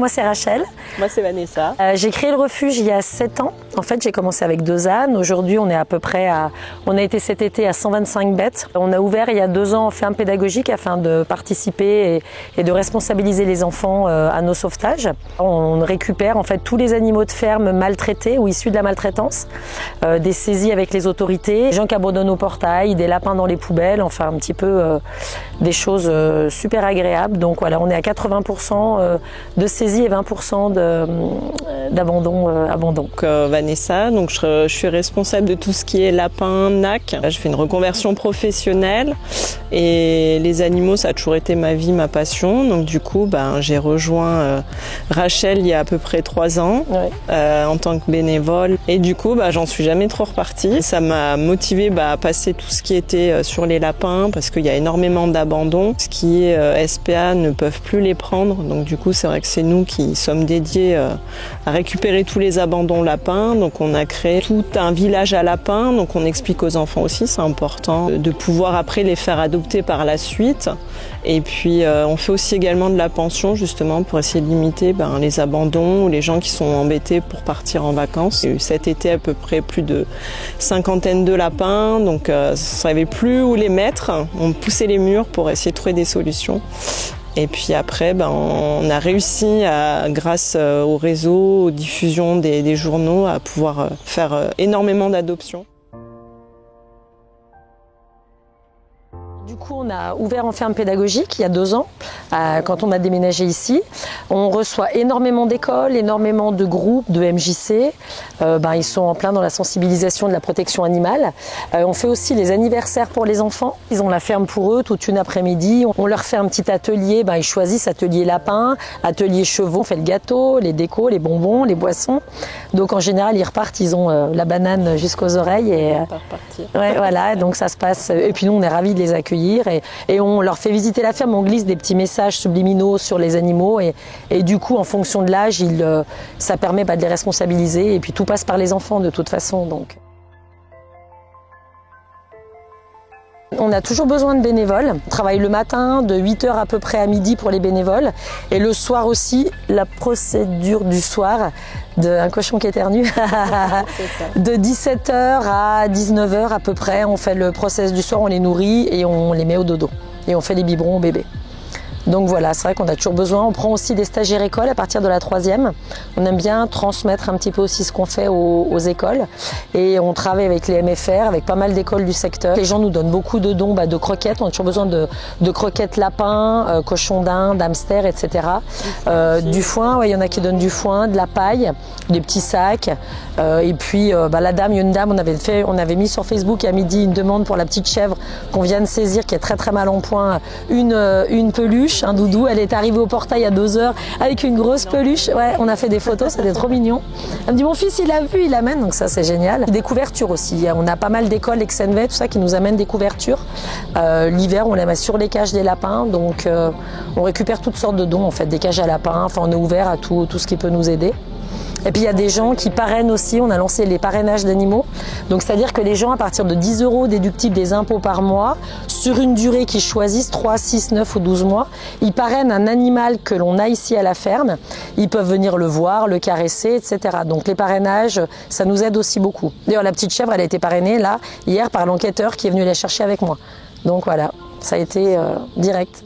moi c'est Rachel. Moi c'est Vanessa. J'ai créé le refuge il y a 7 ans. En fait, j'ai commencé avec 2 ânes. Aujourd'hui, on est à peu près on a été cet été à 125 bêtes. On a ouvert il y a 2 ans en ferme pédagogique afin de participer et de responsabiliser les enfants à nos sauvetages. On récupère en fait tous les animaux de ferme maltraités ou issus de la maltraitance, des saisies avec les autorités, des gens qui abandonnent au portail, des lapins dans les poubelles, enfin un petit peu des choses super agréables. Donc voilà, on est à 80% de saisie et 20% d'abandon. Donc, Vanessa, donc je suis responsable de tout ce qui est lapin, nac. Je fais une reconversion professionnelle et les animaux, ça a toujours été ma vie, ma passion. Donc du coup, j'ai rejoint Rachel il y a à peu près 3 ans en tant que bénévole. Et du coup, j'en suis jamais trop repartie. Ça m'a motivée à passer tout ce qui était sur les lapins parce qu'il y a énormément d'abandon. Ce qui est SPA ne peuvent plus les prendre. Donc du coup, c'est vrai que c'est nous qui sommes dédiés à récupérer tous les abandons lapins. Donc on a créé tout un village à lapins. Donc on explique aux enfants aussi, c'est important de pouvoir après les faire adopter par la suite. Et puis on fait aussi également de la pension justement pour essayer de limiter les abandons ou les gens qui sont embêtés pour partir en vacances. Il y a eu cet été à peu près plus de 50 de lapins, donc on ne savait plus où les mettre. On poussait les murs pour essayer de trouver des solutions. Et puis après, on a réussi, grâce au réseau, aux diffusions des journaux, à pouvoir faire énormément d'adoptions. Du coup, on a ouvert en ferme pédagogique il y a 2 ans, quand on a déménagé ici. On reçoit énormément d'écoles, énormément de groupes, de MJC. Ils sont en plein dans la sensibilisation de la protection animale. On fait aussi les anniversaires pour les enfants. Ils ont la ferme pour eux toute une après-midi. On leur fait un petit atelier. Ils choisissent atelier lapin, atelier chevaux. On fait le gâteau, les décos, les bonbons, les boissons. Donc en général, ils repartent. Ils ont la banane jusqu'aux oreilles. Et, voilà, donc ça se passe. Et puis nous, on est ravis de les accueillir. Et on leur fait visiter la ferme, on glisse des petits messages subliminaux sur les animaux et du coup en fonction de l'âge, ça permet de les responsabiliser et puis tout passe par les enfants de toute façon. Donc. On a toujours besoin de bénévoles. On travaille le matin de 8 h à peu près à midi pour les bénévoles et le soir aussi, la procédure du soir d'un cochon qui éternue de 17 h à 19 h à peu près. On fait le process du soir, on les nourrit et on les met au dodo et on fait les biberons au bébé. Donc voilà, c'est vrai qu'on a toujours besoin. On prend aussi des stagiaires écoles à partir de la 3e. On aime bien transmettre un petit peu aussi ce qu'on fait aux écoles. Et on travaille avec les MFR, avec pas mal d'écoles du secteur. Les gens nous donnent beaucoup de dons de croquettes. On a toujours besoin de croquettes lapins, cochons d'Inde, hamsters, etc. Du foin, il y en a qui donnent du foin, de la paille, des petits sacs. Et puis la dame, une dame, on avait mis sur Facebook à midi une demande pour la petite chèvre qu'on vient de saisir, qui est très très mal en point, une peluche. Un doudou, elle est arrivée au portail à 2 h avec une grosse peluche. Ouais, on a fait des photos, c'était trop mignon. Elle me dit mon fils il l'a vu, il l'amène, donc ça c'est génial. Des couvertures aussi, on a pas mal d'écoles, Exenvet, tout ça qui nous amènent des couvertures. L'hiver on les met sur les cages des lapins, donc on récupère toutes sortes de dons en fait, des cages à lapins, enfin on est ouvert à tout ce qui peut nous aider. Et puis il y a des gens qui parrainent aussi, on a lancé les parrainages d'animaux. Donc c'est-à-dire que les gens à partir de 10 € déductibles des impôts par mois, sur une durée qu'ils choisissent, 3, 6, 9 ou 12 mois, ils parrainent un animal que l'on a ici à la ferme. Ils peuvent venir le voir, le caresser, etc. Donc les parrainages, ça nous aide aussi beaucoup. D'ailleurs la petite chèvre, elle a été parrainée là, hier par l'enquêteur qui est venu la chercher avec moi. Donc voilà, ça a été direct.